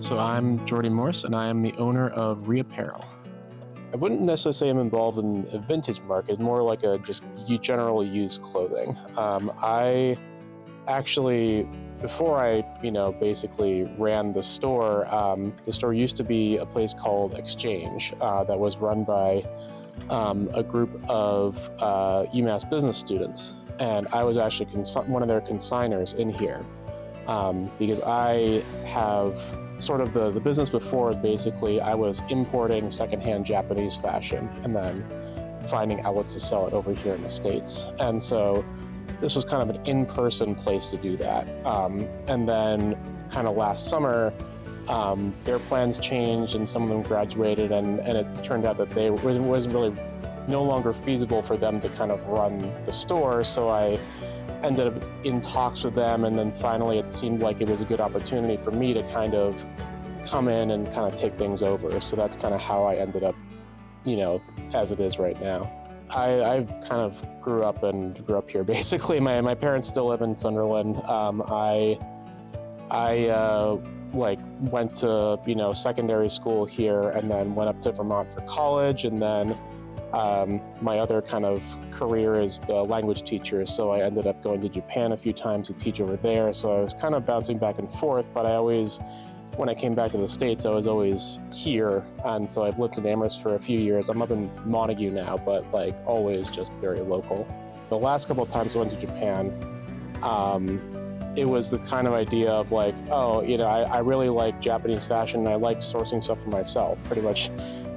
So I'm Geordie Morse, and I am the owner of Re Apparel. I wouldn't necessarily say I'm involved in a vintage market, more like a just generally used clothing. I actually, before I, basically ran the store used to be a place called Exchange that was run by a group of UMass business students, and I was actually one of their consigners in here because I have sort of the business before. Basically, I was importing secondhand Japanese fashion and then finding outlets to sell it over here in the States. And so this was kind of an in-person place to do that. And then kind of last summer, their plans changed and some of them graduated, and it turned out that it wasn't really no longer feasible for them to kind of run the store. So I ended up in talks with them, and then finally it seemed like it was a good opportunity for me to kind of come in and kind of take things over. So that's kind of how I ended up, as it is right now. I kind of grew up here basically. My parents still live in Sunderland. I went to secondary school here, and then went up to Vermont for college, and then my other kind of career is a language teacher, so I ended up going to Japan a few times to teach over there. So I was kind of bouncing back and forth, but when I came back to the States, I was always here, and so I've lived in Amherst for a few years. I'm up in Montague now, but always just very local. The last couple of times I went to Japan, it was the kind of idea of I really like Japanese fashion, and I like sourcing stuff for myself. Pretty much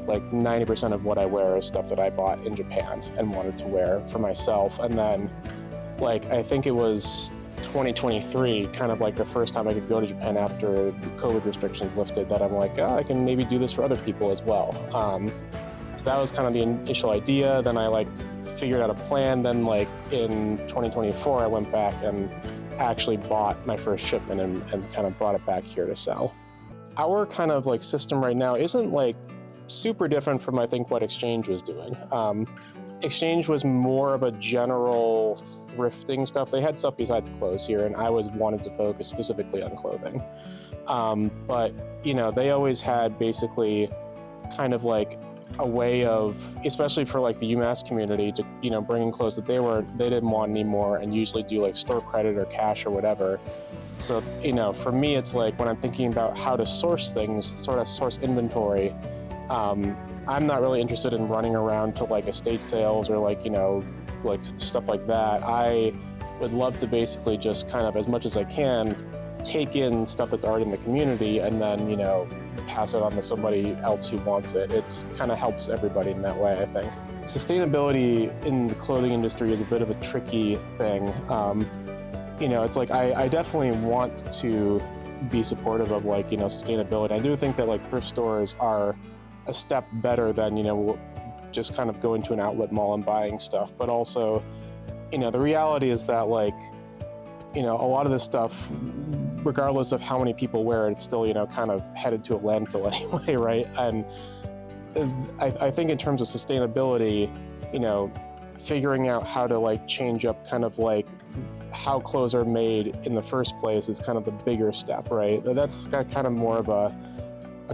90% of what I wear is stuff that I bought in Japan and wanted to wear for myself. And then I think it was 2023, kind of the first time I could go to Japan after the COVID restrictions lifted, that I'm I can maybe do this for other people as well. So that was kind of the initial idea. Then I figured out a plan. Then in 2024, I went back and actually bought my first shipment and kind of brought it back here to sell. Our kind of system right now isn't super different from I think what Exchange was doing. Exchange was more of a general thrifting stuff. They had stuff besides clothes here, and I wanted to focus specifically on clothing. But they always had basically kind of a way of, especially for the UMass community, to bring in clothes that they didn't want anymore, and usually do store credit or cash or whatever. So for me, it's when I'm thinking about how to source things, sort of source inventory. I'm not really interested in running around to estate sales or stuff like that. I would love to basically just kind of, as much as I can, take in stuff that's already in the community and then pass it on to somebody else who wants it. It's kind of helps everybody in that way, I think. Sustainability in the clothing industry is a bit of a tricky thing. It's I definitely want to be supportive of sustainability. I do think that thrift stores are a step better than just kind of going to an outlet mall and buying stuff. But also the reality is that a lot of this stuff, regardless of how many people wear it, it's still kind of headed to a landfill anyway, right? And I think in terms of sustainability, figuring out how to change up kind of how clothes are made in the first place is kind of the bigger step, right? That's got kind of more of a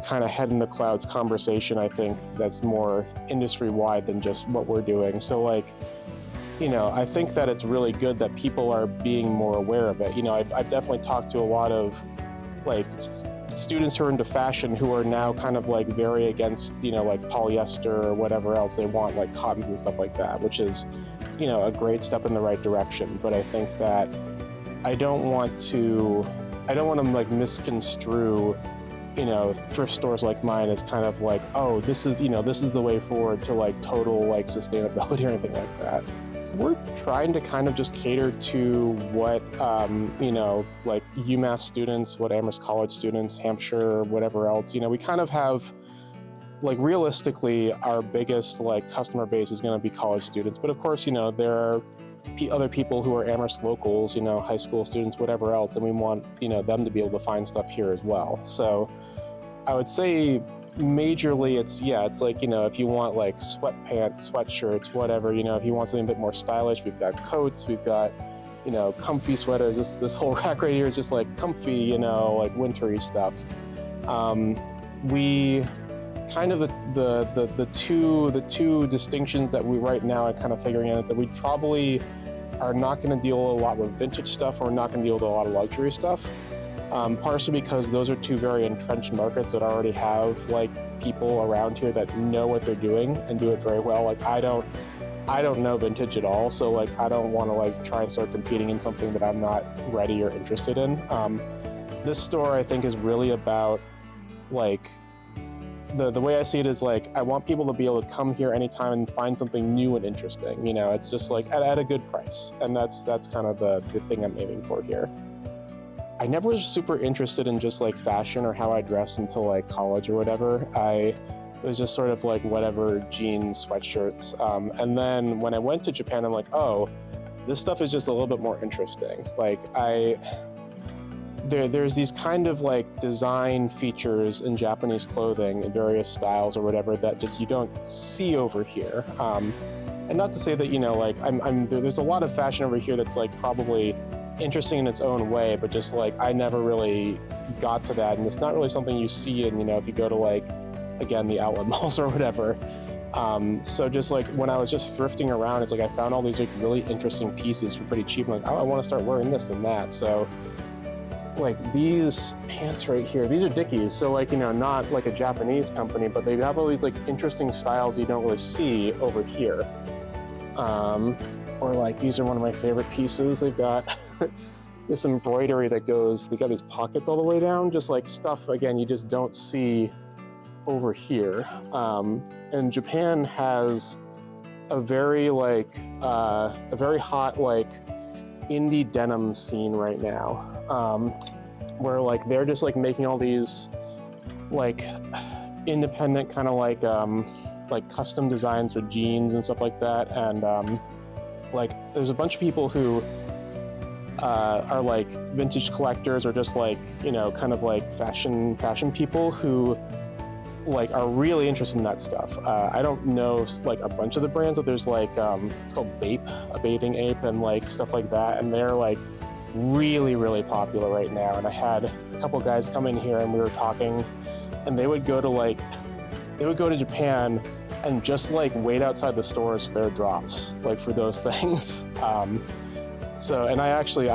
kind of head in the clouds conversation, I think, that's more industry-wide than just what we're doing. So I think that it's really good that people are being more aware of it. I've definitely talked to a lot of students who are into fashion who are now kind of very against polyester or whatever else. They want cottons and stuff like that, which is a great step in the right direction. But I think that I don't want to misconstrue thrift stores like mine is kind of this is the way forward to total sustainability or anything like that. We're trying to kind of just cater to what UMass students, what Amherst College students, Hampshire, whatever else. We kind of have realistically our biggest customer base is going to be college students, but of course there are other people who are Amherst locals, high school students, whatever else, and we want them to be able to find stuff here as well. So I would say majorly it's if you want sweatpants, sweatshirts, whatever, if you want something a bit more stylish, we've got coats, we've got comfy sweaters. This whole rack right here is just comfy, wintry stuff. We kind of the two distinctions that we right now are kind of figuring out is that we probably are not going to deal a lot with vintage stuff, or we're not going to deal with a lot of luxury stuff. Partially because those are two very entrenched markets that already have like people around here that know what they're doing and do it very well. Like I don't know vintage at all, so like I don't want to like try and start competing in something that I'm not ready or interested in. This store I think is really about like the way I see it is like I want people to be able to come here anytime and find something new and interesting. You know, it's just like at a good price, and that's kind of the thing I'm aiming for here. I never was super interested in just like fashion or how I dressed until like college or whatever. I was just sort of like whatever, jeans, sweatshirts. And then when I went to Japan, I'm like, oh, this stuff is just a little bit more interesting. Like there's these kind of like design features in Japanese clothing in various styles or whatever that just you don't see over here. And not to say that, you know, like there's a lot of fashion over here that's like probably interesting in its own way, but just like I never really got to that, and it's not really something you see in, you know, if you go to like, again, the outlet malls or whatever. So just like when I was just thrifting around, it's like I found all these like really interesting pieces for pretty cheap. I'm like, oh, I want to start wearing this and that. So like these pants right here, these are Dickies. So like, you know, not like a Japanese company, but they have all these like interesting styles you don't really see over here. Or like these are one of my favorite pieces. They've got this embroidery that goes, they got these pockets all the way down, just like stuff, again, you just don't see over here. And Japan has a very like, a very hot like indie denim scene right now, where like they're just like making all these like independent kind of like custom designs for jeans and stuff like that. And like there's a bunch of people who are like vintage collectors or just like, you know, kind of like fashion people who like are really interested in that stuff. I don't know like a bunch of the brands, but there's like it's called Bape, a bathing ape, and like stuff like that, and they're like really popular right now. And I had a couple guys come in here and we were talking, and they would go to Japan and just like wait outside the stores for their drops, like for those things. So, and I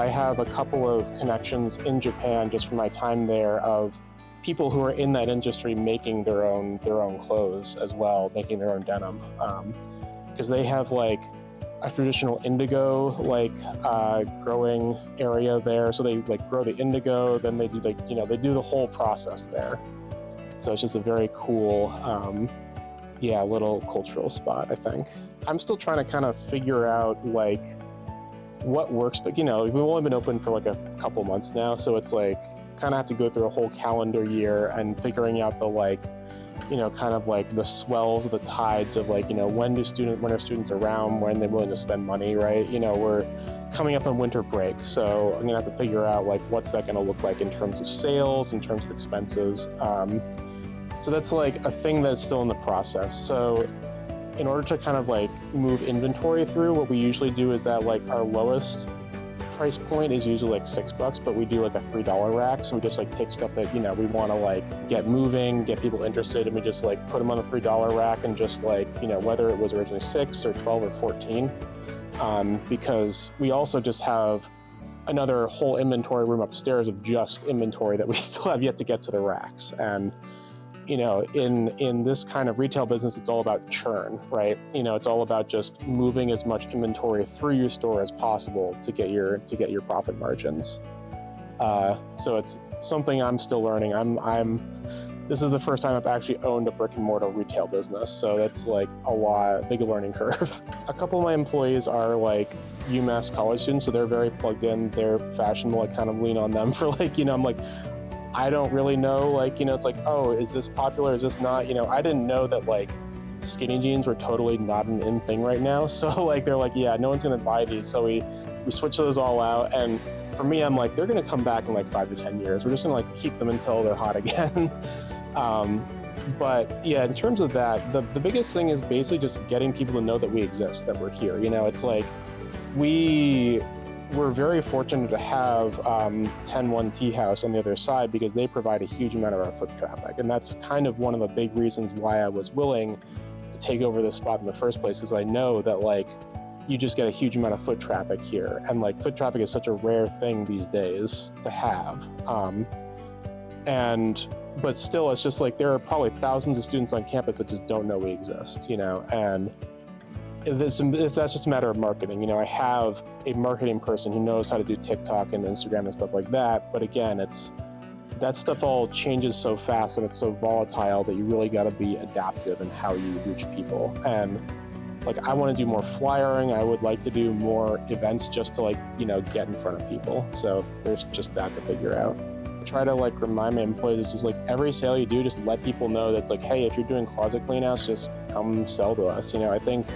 have a couple of connections in Japan just from my time there of people who are in that industry making their own clothes as well, making their own denim, because they have like a traditional indigo like growing area there. So they like grow the indigo, then they do like, you know, they do the whole process there. So it's just a very cool, little cultural spot, I think. I'm still trying to kind of figure out like what works, but you know, we've only been open for like a couple months now, so it's like kind of have to go through a whole calendar year and figuring out the like, you know, kind of like the swells, the tides of like, you know, when are students around, when they're willing to spend money, right? You know, we're coming up on winter break, so I'm gonna have to figure out like what's that gonna look like in terms of sales, in terms of expenses. So that's like a thing that's still in the process. So in order to kind of like move inventory through, what we usually do is that like our lowest price point is usually like $6, but we do like a $3 rack. So we just like take stuff that, you know, we want to like get moving, get people interested, and we just like put them on the $3 rack and just like, you know, whether it was originally 6 or 12 or 14, because we also just have another whole inventory room upstairs of just inventory that we still have yet to get to the racks. And you know, in this kind of retail business, it's all about churn, right? You know, it's all about just moving as much inventory through your store as possible to get your profit margins. So it's something I'm still learning. This is the first time I've actually owned a brick and mortar retail business, so that's like big learning curve. A couple of my employees are like UMass college students, so they're very plugged in. They're fashionable. I kind of lean on them for like, you know, I'm like, I don't really know, like, you know, it's like, oh, is this popular? Is this not? You know, I didn't know that like skinny jeans were totally not an in thing right now. So like, they're like, yeah, no one's gonna buy these. So we switched those all out. And for me, I'm like, they're gonna come back in like 5 to 10 years. We're just gonna like keep them until they're hot again. But yeah, in terms of that, the biggest thing is basically just getting people to know that we exist, that we're here. You know, it's like we're very fortunate to have 10-1 Tea House on the other side because they provide a huge amount of our foot traffic. And that's kind of one of the big reasons why I was willing to take over this spot in the first place, because I know that like you just get a huge amount of foot traffic here. And like foot traffic is such a rare thing these days to have. But still, it's just like there are probably thousands of students on campus that just don't know we exist, you know, and if that's just a matter of marketing. You know, I have a marketing person who knows how to do TikTok and Instagram and stuff like that. But again, that stuff all changes so fast and it's so volatile that you really got to be adaptive in how you reach people. And like, I want to do more flyering. I would like to do more events just to like, you know, get in front of people. So there's just that to figure out. Try to like remind my employees, it's just like every sale you do, just let people know that's like, hey, if you're doing closet clean outs, just come sell to us. You know, I think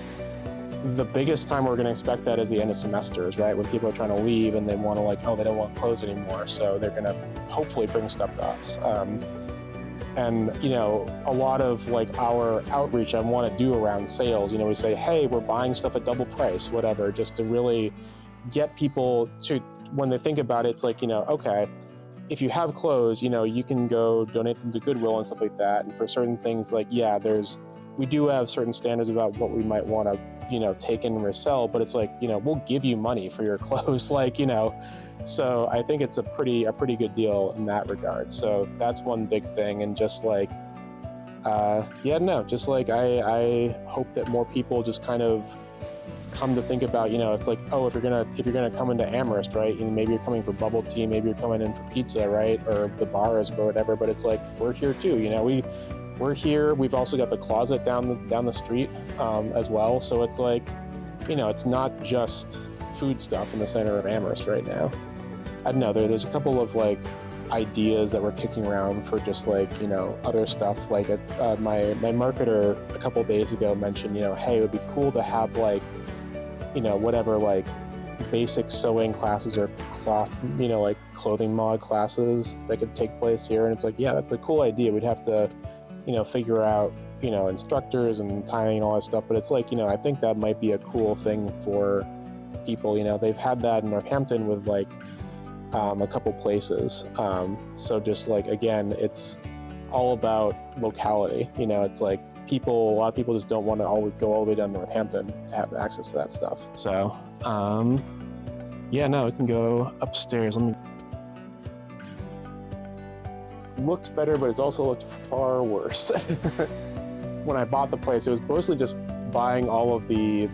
the biggest time we're going to expect that is the end of semesters, right? When people are trying to leave and they want to like, oh, they don't want clothes anymore. So they're going to hopefully bring stuff to us. And, you know, a lot of like our outreach I want to do around sales, you know, we say, hey, we're buying stuff at double price, whatever, just to really get people to, when they think about it, it's like, you know, okay, if you have clothes, you know, you can go donate them to Goodwill and stuff like that. And for certain things, like, yeah, we do have certain standards about what we might want to, you know, take in and resell, but it's like, you know, we'll give you money for your clothes, like, you know, so I think it's a pretty good deal in that regard. So that's one big thing. And just like, just like, I hope that more people just kind of come to think about, you know, it's like, oh, if you're gonna come into Amherst, right, and maybe you're coming for bubble tea, maybe you're coming in for pizza, right, or the bars or whatever, but it's like, we're here too, you know, we're here. We've also got the closet down the street as well. So it's like, you know, it's not just food stuff in the center of Amherst right now. I don't know, there's a couple of like ideas that we're kicking around for just like, you know, other stuff. Like my marketer a couple days ago mentioned, you know, hey, it would be cool to have like, you know, whatever, like basic sewing classes or cloth, you know, like clothing mod classes that could take place here. And it's like, yeah, that's a cool idea. We'd have to, you know, figure out, you know, instructors and timing and all that stuff. But it's like, you know, I think that might be a cool thing for people. You know, they've had that in Northampton with like a couple places. So just like, again, it's all about locality. You know, it's like a lot of people just don't want to always go all the way down to Northampton to have access to that stuff. So, yeah, no, it can go upstairs. It's looked better, but it's also looked far worse. When I bought the place, it was mostly just buying all of the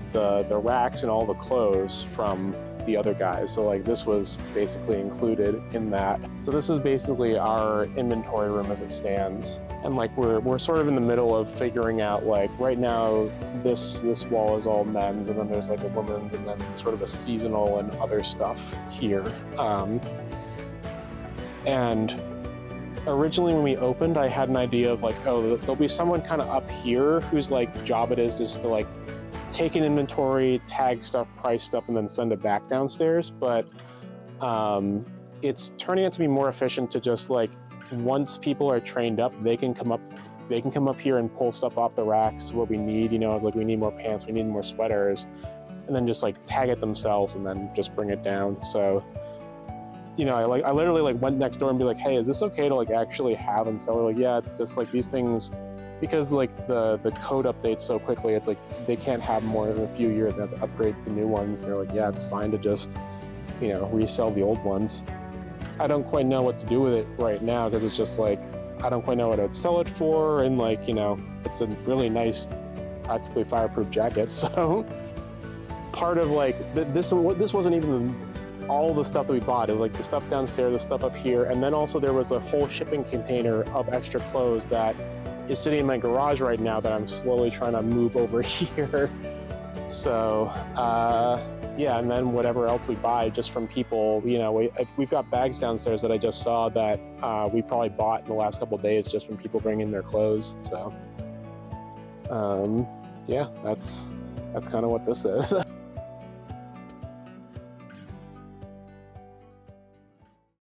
racks and all the clothes from the other guys. So like this was basically included in that. So this is basically our inventory room as it stands. And like we're sort of in the middle of figuring out, like right now this wall is all men's, and then there's like a women's, and then sort of a seasonal and other stuff here. And originally when we opened, I had an idea of like, oh, there'll be someone kind of up here whose like job it is just to like take an inventory, tag stuff, price stuff, and then send it back downstairs. But it's turning out to be more efficient to just like, once people are trained up, they can come up here and pull stuff off the racks, what we need. You know, I was like, we need more pants, we need more sweaters, and then just like tag it themselves and then just bring it down. So, you know, I literally like went next door and be like, hey, is this okay to like actually have and sell? They're like, yeah, it's just like these things, because like the code updates so quickly, it's like they can't have more than a few years, they have to upgrade to new ones. They're like, yeah, it's fine to just, you know, resell the old ones. I don't quite know what to do with it right now, because it's just like, I don't quite know what I'd sell it for, and like, you know, it's a really nice, practically fireproof jacket. So part of like, this wasn't even all the stuff that we bought. It was like the stuff downstairs, the stuff up here, and then also there was a whole shipping container of extra clothes that is sitting in my garage right now that I'm slowly trying to move over here. So yeah, and then whatever else we buy just from people, you know, we've got bags downstairs that I just saw that we probably bought in the last couple of days just from people bringing their clothes. So yeah, that's kind of what this is.